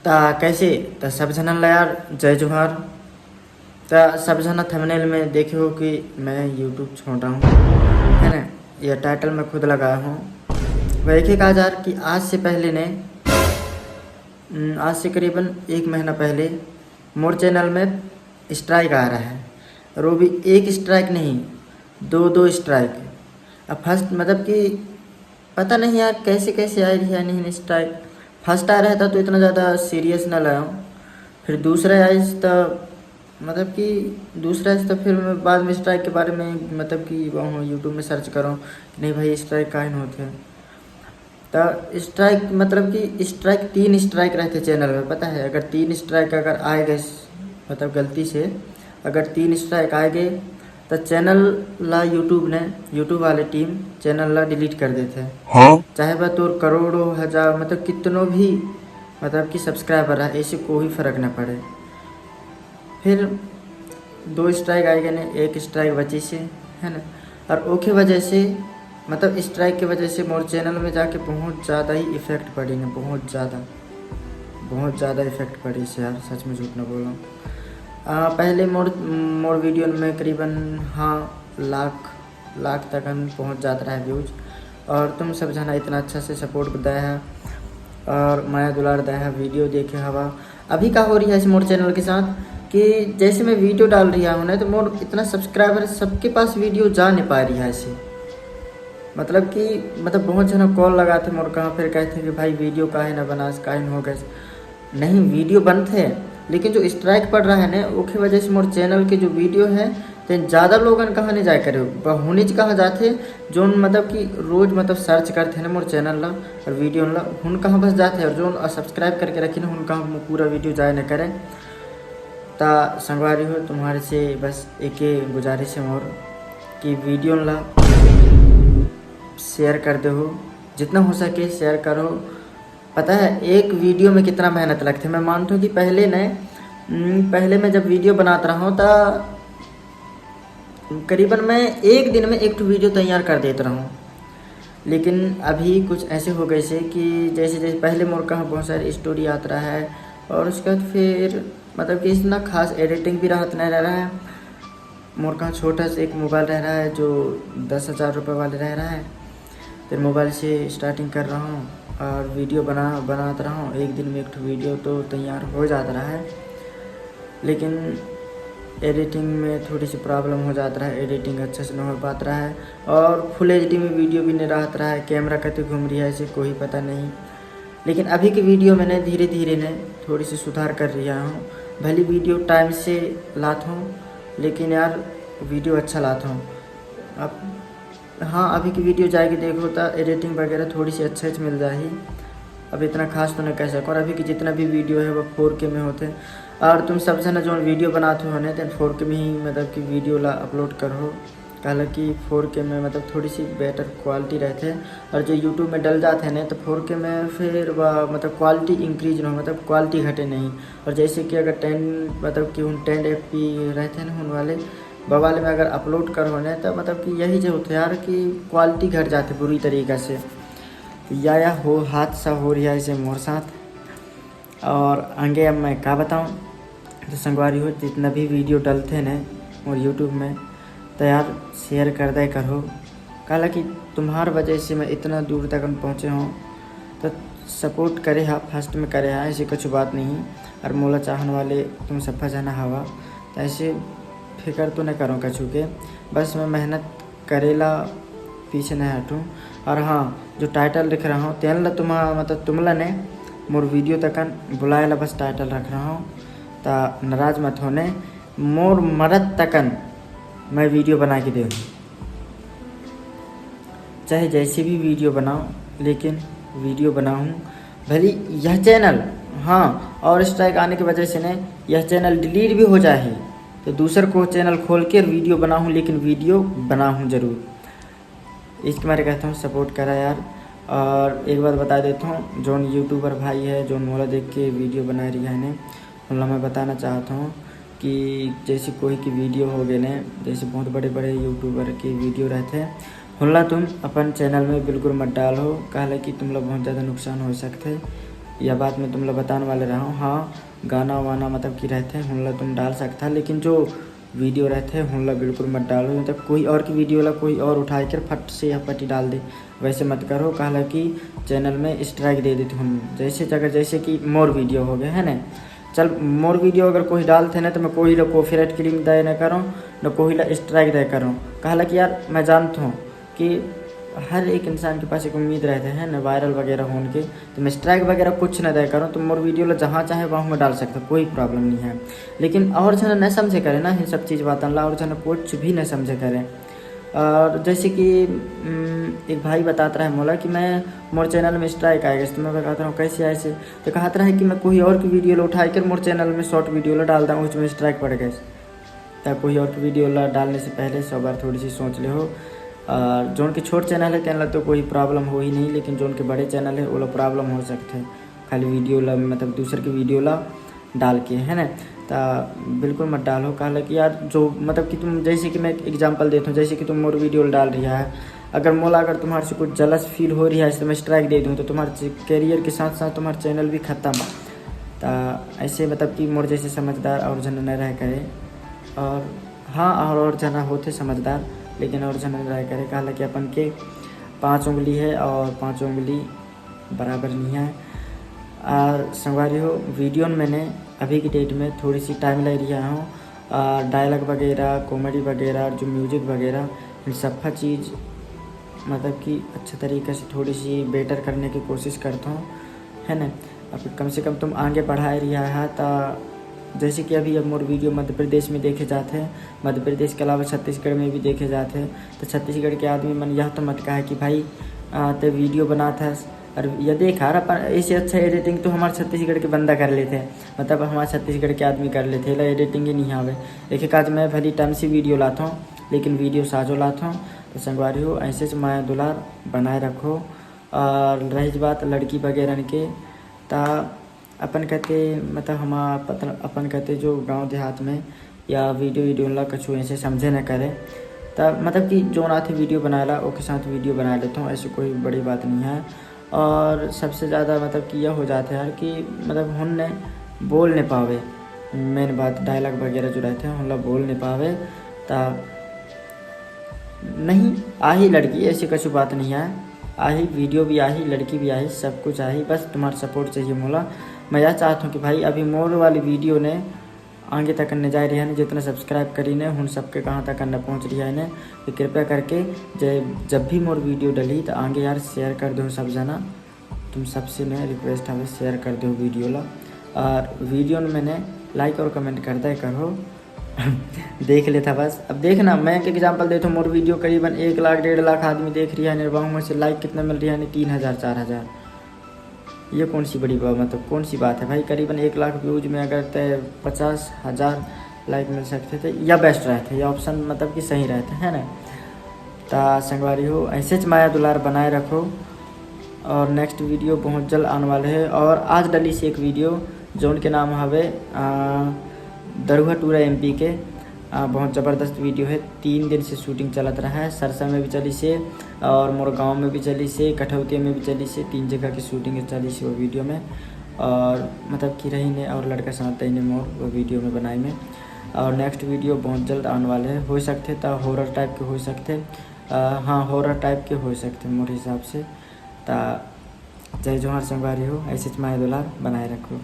ता कैसे ता सब जना ला यार जय जोहार। ता सब जना थंबनेल में देखे हो कि मैं यूट्यूब छोड़ रहा हूँ, है ना। यह टाइटल मैं खुद लगाया हूँ। वह एक आज यार कि आज से पहले ने आज से करीबन 1 महीना पहले मोर चैनल में स्ट्राइक आ रहा है, और वो भी एक स्ट्राइक नहीं, दो स्ट्राइक। अब फर्स्ट मतलब कि पता नहीं यार कैसे कैसे आ रही है नहीं स्ट्राइक। फर्स्ट आ रहा था तो इतना ज़्यादा सीरियस ना लाया हूँ, फिर दूसरा आया तो मतलब कि दूसरा तो फिर मैं बाद में स्ट्राइक के बारे में मतलब कि वहाँ यूट्यूब में सर्च करूँ कि नहीं भाई स्ट्राइक काहे न होते हैं। तो स्ट्राइक मतलब कि स्ट्राइक 3 स्ट्राइक रहते चैनल में, पता है। अगर 3 स्ट्राइक अगर आए गए मतलब गलती से अगर 3 स्ट्राइक आए गए तो चैनल ला यूट्यूब वाले टीम चैनल ला डिलीट कर देते हैं। हाँ? चाहे वह तो करोड़ों हजार मतलब कितनों भी मतलब कि सब्सक्राइबर है, ऐसे कोई फ़र्क ना पड़े। फिर 2 स्ट्राइक आएगा ने 1 स्ट्राइक बची से, है ना। और ओके वजह से मतलब स्ट्राइक की वजह से मोर चैनल में जाके बहुत ज़्यादा ही इफ़ेक्ट पड़ी ने, बहुत ज़्यादा इफ़ेक्ट पड़ी से यार, सच में झूठ ना बोला। पहले मोर वीडियो में करीबन लाख तक पहुँच जाता रहा है व्यूज, और तुम सब जना इतना अच्छा से सपोर्ट दिया है और माया दुलार दिया है वीडियो देखे हवा। अभी क्या हो रही है इस मोर चैनल के साथ कि जैसे मैं वीडियो डाल रही हूँ ना तो मोर इतना सब्सक्राइबर सबके पास वीडियो जा नहीं पा रही है ऐसे। मतलब बहुत जना कॉल लगाते मोर कहाँ, फिर कहते कि भाई वीडियो काहे ना बना, काहे न हो गए। नहीं वीडियो बनते हैं, लेकिन जो स्ट्राइक पड़ रहा है ना उसकी वजह से मोर चैनल के जो वीडियो है तो ज़्यादा लोगन कहाँ नहीं जाए करे होने कहाँ जाते जो मतलब कि रोज़ मतलब सर्च करते हैं ना मोर चैनल ला और वीडियो ला हुन कहाँ बस जाते हैं, और जो सब्सक्राइब करके रखे ना उन कहाँ पूरा वीडियो जाए न करें। ता संगवारी हो तुम्हारे से बस एक गुजारिश है मोर कि वीडियो ला शेयर कर दे हो, जितना हो सके शेयर करो। पता है एक वीडियो में कितना मेहनत लगती है। मैं मानता हूँ कि पहले मैं जब वीडियो बनाता रहा हूँ तो करीबन मैं एक दिन में एक वीडियो तैयार कर देता रहा हूँ, लेकिन अभी कुछ ऐसे हो गए से कि जैसे पहले मोर कहाँ बहुत सारी स्टोरी आता रहा है, और उसके बाद फिर मतलब कि इतना खास एडिटिंग भी राहत नहीं रह रहा है। मोर कहाँ छोटा सा एक मोबाइल रह रहा है जो 10,000 रुपये वाले रह रहा है, फिर मोबाइल से स्टार्टिंग कर रहा हूँ और वीडियो बनाता रहा हूँ। एक दिन में एक वीडियो तो तैयार हो जाता रहा है, लेकिन एडिटिंग में थोड़ी सी प्रॉब्लम हो जाता है, एडिटिंग अच्छे से नहीं हो पाता रहा है, और फुल एचडी में वीडियो भी नहीं रहता रहा है। कैमरा कैसे घूम रही है ऐसे कोई पता नहीं। लेकिन अभी की वीडियो मैंने धीरे धीरे ने थोड़ी सी सुधार कर रहा हूँ। भले वीडियो टाइम से लाता हूँ, लेकिन यार वीडियो अच्छा लाता हूँ। अब हाँ अभी की वीडियो जाएगी देखो तो एडिटिंग वगैरह थोड़ी सी अच्छे से मिल जाएगी। अब इतना खास तो नहीं कह सको। और अभी की जितना भी वीडियो है वो 4K में होते हैं, और तुम सब जना जो वीडियो बनाते हो ना तो 4K में ही मतलब कि वीडियो ला अपलोड करो। हालांकि 4K में मतलब थोड़ी सी बेटर क्वालिटी रहते हैं, और जो यूट्यूब में डल जाते हैं ना तो 4K में फिर वह मतलब क्वालिटी इंक्रीज ना हो, मतलब क्वालिटी घटे नहीं। और जैसे कि अगर 10 FP रहते हैं ना उन वाले में अगर अपलोड करो ना तो मतलब कि यही जो होता है यार कि क्वालिटी घट जाती बुरी तरीक़े से। या हो हादसा हो रहा है इसे मोर साथ। और आगे अब मैं क्या बताऊँ, तो संगवारी हो जितना भी वीडियो डलते हैं ना और यूट्यूब में तो यार शेयर कर दे करो। कहा कि तुम्हार वजह से मैं इतना दूर तक पहुँचे हूँ, तो सपोर्ट करे हा फर्स्ट में करे हा, ऐसी कुछ बात नहीं। और मोला चाहने वाले तुम सफ़ा जाना हवा तो ऐसे फिक्र तो नहीं करो कछु के, बस मैं मेहनत करेला पीछे नहीं हटूँ। और हाँ जो टाइटल लिख रहा हूँ तेल ला तुमला ने मोर वीडियो तकन बुलाएला बस टाइटल रख रहा हूँ, तो नाराज़ मत होने। मोर मरद तकन मैं वीडियो बना के दूँ, चाहे जैसे भी वीडियो बनाऊँ, लेकिन वीडियो बनाऊँ। भले यह चैनल हाँ और स्ट्राइक आने की वजह से ने यह चैनल डिलीट भी हो जाए तो दूसर को चैनल खोल के वीडियो बनाऊँ, लेकिन वीडियो बनाऊँ ज़रूर। इसके बारे कहता हूँ सपोर्ट करा यार। और एक बात बता देता हूँ, जो यूट्यूबर भाई है जो मोला देख के वीडियो बना रही है ने उनला मैं बताना चाहता हूँ कि जैसे कोई की वीडियो हो गए ने, जैसे बहुत बड़े बड़े यूट्यूबर की वीडियो रहते हैं उनला तुम अपन चैनल में बिल्कुल मत डालो, कहला कि तुम लोग बहुत ज़्यादा नुकसान हो सकते है। यह बात मैं तुम लोग बताने वाले रहा हूँ। हाँ, गाना वाना मतलब कि रहते हैं हुनला तुम डाल सकता, लेकिन जो वीडियो रहते हैं हुनला बिल्कुल मत डालो। मतलब कोई और की वीडियो ला कोई और उठा कर फट से या पट्टी डाल दे, वैसे मत करो। कहला कि चैनल में स्ट्राइक दे देते हम। जैसे जगह जैसे कि मोर वीडियो हो गया है ना, चल मोर वीडियो अगर कोई डालते ना तो मैं कोई ला कॉपीराइट क्लेम दे न करूँ, न कोई ला स्ट्राइक दे करूँ। कहला कि यार मैं जानता हूँ कि हर एक इंसान के पास एक उम्मीद रहते हैं ना वायरल वगैरह होने के, तो मैं स्ट्राइक वगैरह कुछ ना दे करूँ। तो मोर वीडियो ला जहाँ चाहे वहाँ मैं डाल सकता, कोई प्रॉब्लम नहीं है। लेकिन और जन न समझे करे ना ये सब चीज़ बात ला, और जन कुछ भी न समझे करें। और जैसे कि एक भाई बताता रहा मोला कि मैं मोर चैनल में स्ट्राइक आएगा, तो मैं बताता हूँ कैसे ऐसे। तो कहता रहा है कि मैं कोई और की वीडियो ला उठा कर मोर चैनल में शॉर्ट वीडियो ला डालता हूँ, उसमें स्ट्राइक पड़ गए। तो कोई और की वीडियो ला डालने से पहले 100 बार थोड़ी सी सोच ले हो। और जो उनके छोटे चैनल है तेन तो कोई प्रॉब्लम हो ही नहीं, लेकिन जो उनके बड़े चैनल है वो लोग प्रॉब्लम हो सकते हैं खाली वीडियो ला मतलब दूसरे की वीडियो ला डाल के, है ना। तो बिल्कुल मत डालो। कहला कि यार जो मतलब कि तुम जैसे कि मैं एक एग्जांपल देता हूँ, जैसे कि तुम मोर वीडियो डाल रहा है, अगर मोला अगर तुम्हारे से कुछ जलस फील हो रही है तो मैं स्ट्राइक दे दूँ तो तुम्हारे करियर के साथ साथ तुम्हारा चैनल भी ख़त्म। तो ऐसे मतलब कि मोर जैसे समझदार और जन न रह करे। और हाँ, और जना होते समझदार, लेकिन और जन रह करे। कहला कि अपन के 5 उंगली है और 5 उंगली बराबर नहीं है। और संगवारी हो वीडियो में मैंने अभी की डेट में थोड़ी सी टाइम ले रहा हूँ। डायलॉग वगैरह, कॉमेडी वगैरह, जो म्यूजिक वगैरह, इन सब चीज़ मतलब कि अच्छे तरीके से थोड़ी सी बेटर करने की कोशिश करता हूँ, है ना। अब कम से कम तुम आगे बढ़ा रहा है। तो जैसे कि अभी अब मोर वीडियो मध्य प्रदेश में देखे जाते हैं, मध्य प्रदेश के अलावा छत्तीसगढ़ में भी देखे जाते हैं। तो छत्तीसगढ़ के आदमी मन यह तो मत कहा कि भाई तो वीडियो बनाता है और यह देखा अपन ऐसे अच्छा एडिटिंग तो हमारे छत्तीसगढ़ के बंदा कर लेते हैं, मतलब हमारे छत्तीसगढ़ के आदमी कर लेते हैं। एडिटिंग ही नहीं आवे। एक आज मैं भली टाइम से वीडियो लाता हूँ, लेकिन वीडियो साजो लाता हूँ। तो संगवारी हो ऐसे से माया दुलार बनाए रखो। और रही बात लड़की वगैरह के, ता अपन कहते मतलब हम अपन कहते जो गांव देहात में या वीडियो ला कछु ऐसे समझे न करे, तब मतलब कि जो ना थे वीडियो बनाला उसके साथ वीडियो बना लेता हूँ, ऐसी कोई बड़ी बात नहीं है। और सबसे ज़्यादा मतलब कि यह हो जाता है यार कि मतलब हम बोल नहीं पावे, मेन बात डायलॉग वगैरह जो रहते हैं हम लोग बोल नहीं पावे। ता नहीं आही लड़की ऐसी कछु बात नहीं है, आही वीडियो भी आही, लड़की भी आही, सब कुछ आही, बस तुम्हारा सपोर्ट चाहिए मोला। मैं यह चाहता हूँ कि भाई अभी मोर वाली वीडियो ने आगे तक करने जा रही है, जितना सब्सक्राइब करी ने उन सबके कहाँ तक करना पहुँच रही है। तो कृपया करके जब भी मोर वीडियो डली तो आगे यार शेयर कर दो सब जना। तुम सबसे मैं रिक्वेस्ट है शेयर कर दो वीडियो ला। और वीडियो में मैंने लाइक और कमेंट करता करो देख लेता बस। अब देखना मैं एक एग्जांपल देता हूँ, मोर वीडियो करीबन 1 लाख 1.5 लाख आदमी देख रही है, निर्वाह में से लाइक कितना मिल रहा है 3000 4000। ये कौन सी बड़ी बात, मतलब कौन सी बात है भाई। करीबन 1 लाख व्यूज में अगर 50,000 लाइक मिल सकते थे या बेस्ट रहते, या ऑप्शन मतलब कि सही रहते, है ना। तो संगवारी हो ऐसे माया दुलार बनाए रखो। और नेक्स्ट वीडियो बहुत जल्द आने वाले है। और आज डली से एक वीडियो जो उनके नाम हवे दरुहा टूरा MP के, बहुत ज़बरदस्त वीडियो है। 3 दिन से शूटिंग चलत रहा है, सरसा में भी चली से और मोर गाँव में भी चली से, कठौतिया में भी चली से, 3 जगह की शूटिंग चली से वो वीडियो में। और मतलब कि रही ने और लड़का सनाता ही ने मोर वो वीडियो में बनाई में। और नेक्स्ट वीडियो बहुत जल्द आने वाले हैं, हो सकते तो हॉरर टाइप के हो सकते, हाँ हॉरर टाइप के हो सकते मोरे हिसाब से। ता जय जोहार संगवारी हो, ऐसे माया दुलार बनाए रखो।